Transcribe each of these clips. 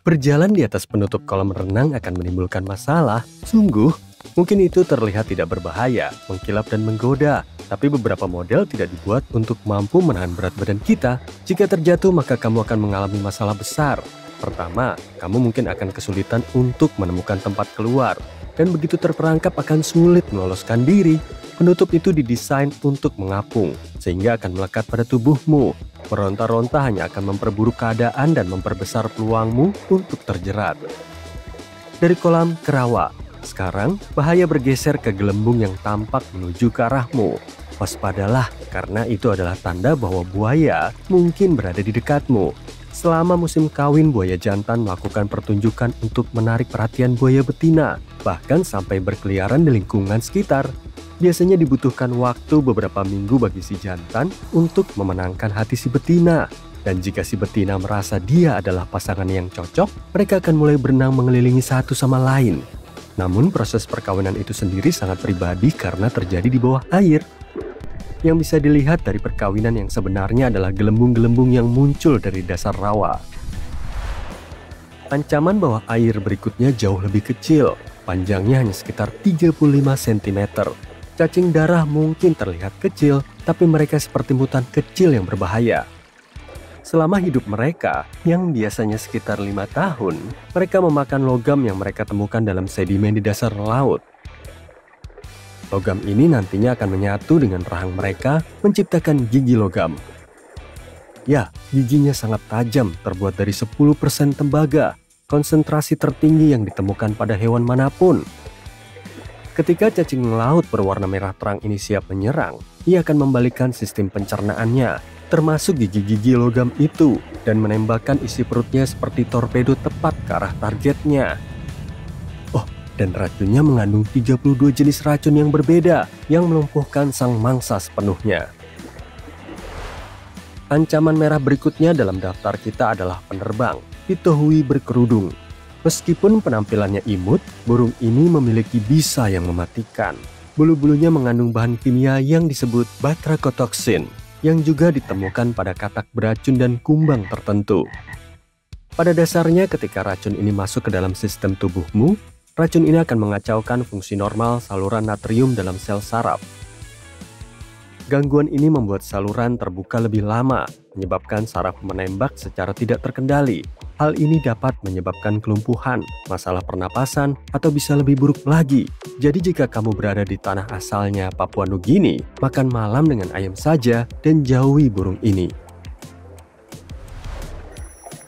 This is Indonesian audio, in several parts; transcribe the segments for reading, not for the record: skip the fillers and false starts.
Berjalan di atas penutup kolam renang akan menimbulkan masalah. Sungguh, mungkin itu terlihat tidak berbahaya, mengkilap dan menggoda. Tapi beberapa model tidak dibuat untuk mampu menahan berat badan kita. Jika terjatuh, maka kamu akan mengalami masalah besar. Pertama, kamu mungkin akan kesulitan untuk menemukan tempat keluar. Dan begitu terperangkap akan sulit meloloskan diri. Penutup itu didesain untuk mengapung, sehingga akan melekat pada tubuhmu. Meronta-ronta hanya akan memperburuk keadaan dan memperbesar peluangmu untuk terjerat. Dari kolam ke rawa, sekarang bahaya bergeser ke gelembung yang tampak menuju ke arahmu. Waspadalah, karena itu adalah tanda bahwa buaya mungkin berada di dekatmu. Selama musim kawin, buaya jantan melakukan pertunjukan untuk menarik perhatian buaya betina, bahkan sampai berkeliaran di lingkungan sekitar. Biasanya dibutuhkan waktu beberapa minggu bagi si jantan untuk memenangkan hati si betina. Dan jika si betina merasa dia adalah pasangan yang cocok, mereka akan mulai berenang mengelilingi satu sama lain. Namun proses perkawinan itu sendiri sangat pribadi karena terjadi di bawah air. Yang bisa dilihat dari perkawinan yang sebenarnya adalah gelembung-gelembung yang muncul dari dasar rawa. Ancaman bawah air berikutnya jauh lebih kecil, panjangnya hanya sekitar 35 cm. Cacing darah mungkin terlihat kecil, tapi mereka seperti mutan kecil yang berbahaya. Selama hidup mereka, yang biasanya sekitar 5 tahun, mereka memakan logam yang mereka temukan dalam sedimen di dasar laut. Logam ini nantinya akan menyatu dengan rahang mereka, menciptakan gigi logam. Ya, giginya sangat tajam, terbuat dari 10% tembaga, konsentrasi tertinggi yang ditemukan pada hewan manapun. Ketika cacing laut berwarna merah terang ini siap menyerang, ia akan membalikkan sistem pencernaannya, termasuk gigi-gigi logam itu, dan menembakkan isi perutnya seperti torpedo tepat ke arah targetnya. Dan racunnya mengandung 32 jenis racun yang berbeda yang melumpuhkan sang mangsa sepenuhnya. Ancaman merah berikutnya dalam daftar kita adalah penerbang, pitohui berkerudung. Meskipun penampilannya imut, burung ini memiliki bisa yang mematikan. Bulu-bulunya mengandung bahan kimia yang disebut batrachotoxin, yang juga ditemukan pada katak beracun dan kumbang tertentu. Pada dasarnya ketika racun ini masuk ke dalam sistem tubuhmu, racun ini akan mengacaukan fungsi normal saluran natrium dalam sel saraf. Gangguan ini membuat saluran terbuka lebih lama, menyebabkan saraf menembak secara tidak terkendali. Hal ini dapat menyebabkan kelumpuhan, masalah pernapasan, atau bisa lebih buruk lagi. Jadi jika kamu berada di tanah asalnya Papua Nugini, makan malam dengan ayam saja dan jauhi burung ini.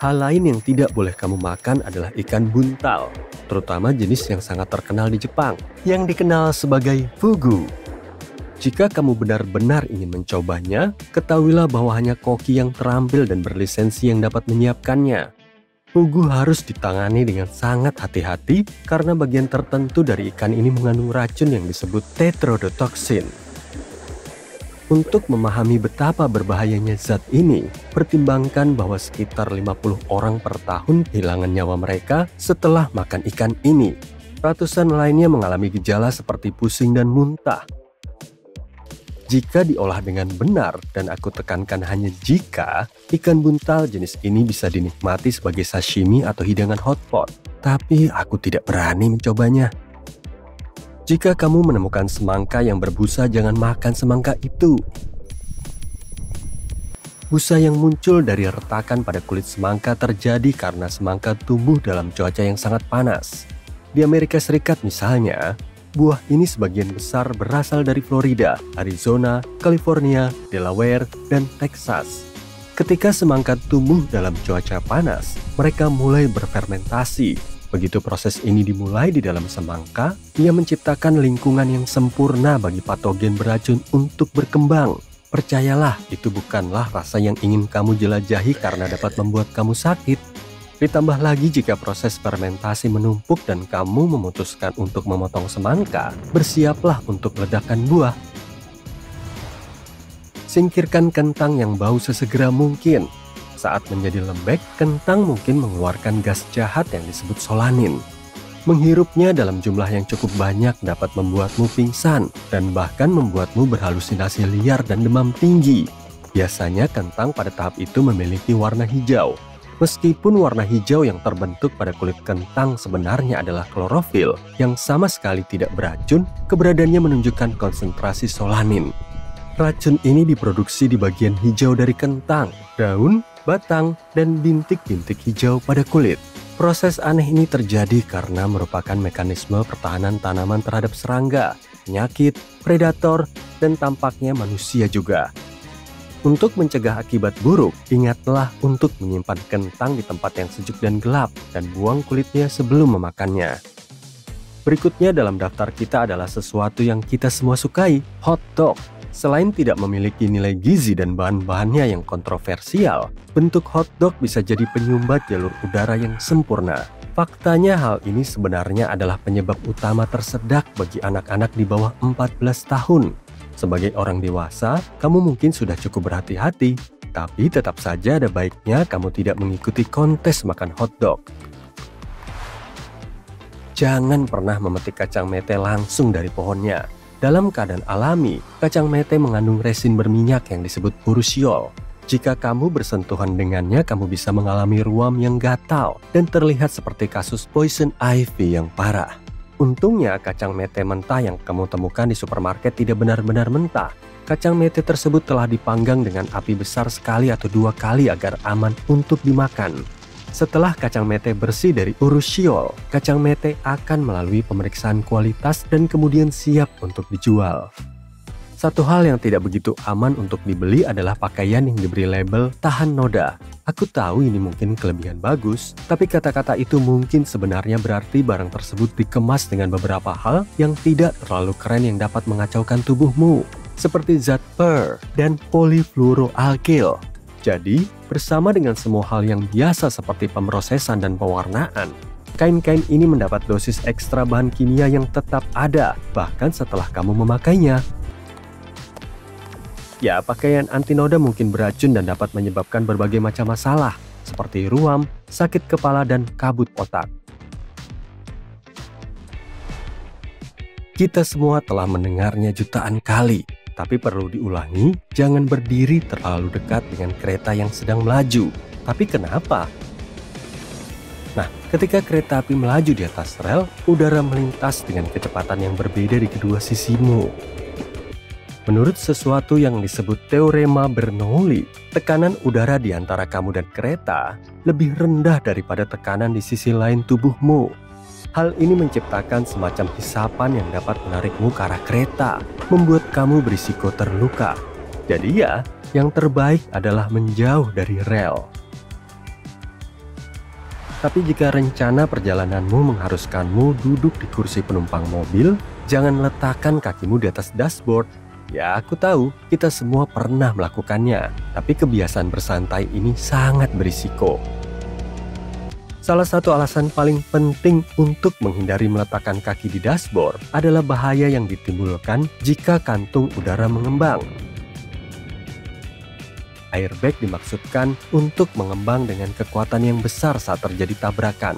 Hal lain yang tidak boleh kamu makan adalah ikan buntal, terutama jenis yang sangat terkenal di Jepang, yang dikenal sebagai fugu. Jika kamu benar-benar ingin mencobanya, ketahuilah bahwa hanya koki yang terampil dan berlisensi yang dapat menyiapkannya. Fugu harus ditangani dengan sangat hati-hati karena bagian tertentu dari ikan ini mengandung racun yang disebut tetrodotoxin. Untuk memahami betapa berbahayanya zat ini, pertimbangkan bahwa sekitar 50 orang per tahun kehilangan nyawa mereka setelah makan ikan ini. Ratusan lainnya mengalami gejala seperti pusing dan muntah. Jika diolah dengan benar, dan aku tekankan hanya jika, ikan buntal jenis ini bisa dinikmati sebagai sashimi atau hidangan hotpot. Tapi aku tidak berani mencobanya. Jika kamu menemukan semangka yang berbusa, jangan makan semangka itu. Busa yang muncul dari retakan pada kulit semangka terjadi karena semangka tumbuh dalam cuaca yang sangat panas. Di Amerika Serikat misalnya, buah ini sebagian besar berasal dari Florida, Arizona, California, Delaware, dan Texas. Ketika semangka tumbuh dalam cuaca panas, mereka mulai berfermentasi. Begitu proses ini dimulai di dalam semangka, ia menciptakan lingkungan yang sempurna bagi patogen beracun untuk berkembang. Percayalah, itu bukanlah rasa yang ingin kamu jelajahi karena dapat membuat kamu sakit. Ditambah lagi jika proses fermentasi menumpuk dan kamu memutuskan untuk memotong semangka, bersiaplah untuk ledakan buah. Singkirkan kentang yang bau sesegera mungkin. Saat menjadi lembek, kentang mungkin mengeluarkan gas jahat yang disebut solanin. Menghirupnya dalam jumlah yang cukup banyak dapat membuatmu pingsan dan bahkan membuatmu berhalusinasi liar dan demam tinggi. Biasanya kentang pada tahap itu memiliki warna hijau. Meskipun warna hijau yang terbentuk pada kulit kentang sebenarnya adalah klorofil yang sama sekali tidak beracun, keberadaannya menunjukkan konsentrasi solanin. Racun ini diproduksi di bagian hijau dari kentang, daun, batang, dan bintik-bintik hijau pada kulit. Proses aneh ini terjadi karena merupakan mekanisme pertahanan tanaman terhadap serangga, penyakit, predator, dan tampaknya manusia juga. Untuk mencegah akibat buruk, ingatlah untuk menyimpan kentang di tempat yang sejuk dan gelap dan buang kulitnya sebelum memakannya. Berikutnya dalam daftar kita adalah sesuatu yang kita semua sukai, hotdog. Selain tidak memiliki nilai gizi dan bahan-bahannya yang kontroversial, bentuk hotdog bisa jadi penyumbat jalur udara yang sempurna. Faktanya hal ini sebenarnya adalah penyebab utama tersedak bagi anak-anak di bawah 14 tahun. Sebagai orang dewasa, kamu mungkin sudah cukup berhati-hati, tapi tetap saja ada baiknya kamu tidak mengikuti kontes makan hotdog. Jangan pernah memetik kacang mete langsung dari pohonnya. Dalam keadaan alami, kacang mete mengandung resin berminyak yang disebut urusiol. Jika kamu bersentuhan dengannya, kamu bisa mengalami ruam yang gatal dan terlihat seperti kasus poison ivy yang parah. Untungnya, kacang mete mentah yang kamu temukan di supermarket tidak benar-benar mentah. Kacang mete tersebut telah dipanggang dengan api besar sekali atau 2 kali agar aman untuk dimakan. Setelah kacang mete bersih dari urusiol, kacang mete akan melalui pemeriksaan kualitas dan kemudian siap untuk dijual. Satu hal yang tidak begitu aman untuk dibeli adalah pakaian yang diberi label tahan noda. Aku tahu ini mungkin kelebihan bagus, tapi kata-kata itu mungkin sebenarnya berarti barang tersebut dikemas dengan beberapa hal yang tidak terlalu keren yang dapat mengacaukan tubuhmu, seperti zat per dan polifluoroalkyl. Jadi, bersama dengan semua hal yang biasa seperti pemrosesan dan pewarnaan, kain-kain ini mendapat dosis ekstra bahan kimia yang tetap ada, bahkan setelah kamu memakainya. Ya, pakaian anti noda mungkin beracun dan dapat menyebabkan berbagai macam masalah, seperti ruam, sakit kepala, dan kabut otak. Kita semua telah mendengarnya jutaan kali, tapi perlu diulangi, jangan berdiri terlalu dekat dengan kereta yang sedang melaju. Tapi kenapa? Nah, ketika kereta api melaju di atas rel, udara melintas dengan kecepatan yang berbeda di kedua sisimu. Menurut sesuatu yang disebut teorema Bernoulli, tekanan udara di antara kamu dan kereta lebih rendah daripada tekanan di sisi lain tubuhmu. Hal ini menciptakan semacam hisapan yang dapat menarikmu ke arah kereta, membuat kamu berisiko terluka. Jadi ya, yang terbaik adalah menjauh dari rel. Tapi jika rencana perjalananmu mengharuskanmu duduk di kursi penumpang mobil, jangan letakkan kakimu di atas dashboard. Ya, aku tahu kita semua pernah melakukannya, tapi kebiasaan bersantai ini sangat berisiko. Salah satu alasan paling penting untuk menghindari meletakkan kaki di dashboard adalah bahaya yang ditimbulkan jika kantung udara mengembang. Airbag dimaksudkan untuk mengembang dengan kekuatan yang besar saat terjadi tabrakan.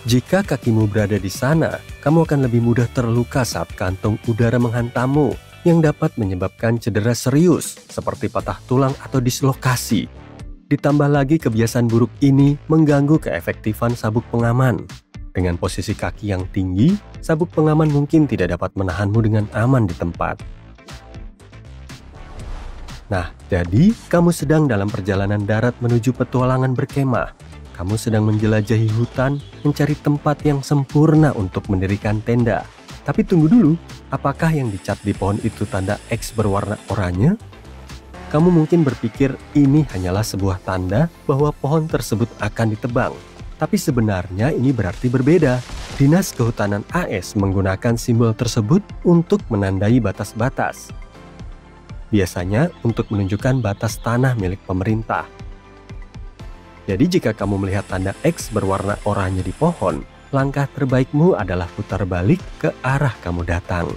Jika kakimu berada di sana, kamu akan lebih mudah terluka saat kantung udara menghantammu, yang dapat menyebabkan cedera serius seperti patah tulang atau dislokasi. Ditambah lagi kebiasaan buruk ini mengganggu keefektifan sabuk pengaman. Dengan posisi kaki yang tinggi, sabuk pengaman mungkin tidak dapat menahanmu dengan aman di tempat. Nah, jadi kamu sedang dalam perjalanan darat menuju petualangan berkemah. Kamu sedang menjelajahi hutan, mencari tempat yang sempurna untuk mendirikan tenda. Tapi tunggu dulu, apakah yang dicat di pohon itu tanda X berwarna oranye? Kamu mungkin berpikir ini hanyalah sebuah tanda bahwa pohon tersebut akan ditebang. Tapi sebenarnya ini berarti berbeda. Dinas Kehutanan AS menggunakan simbol tersebut untuk menandai batas-batas. Biasanya untuk menunjukkan batas tanah milik pemerintah. Jadi jika kamu melihat tanda X berwarna oranye di pohon, langkah terbaikmu adalah putar balik ke arah kamu datang.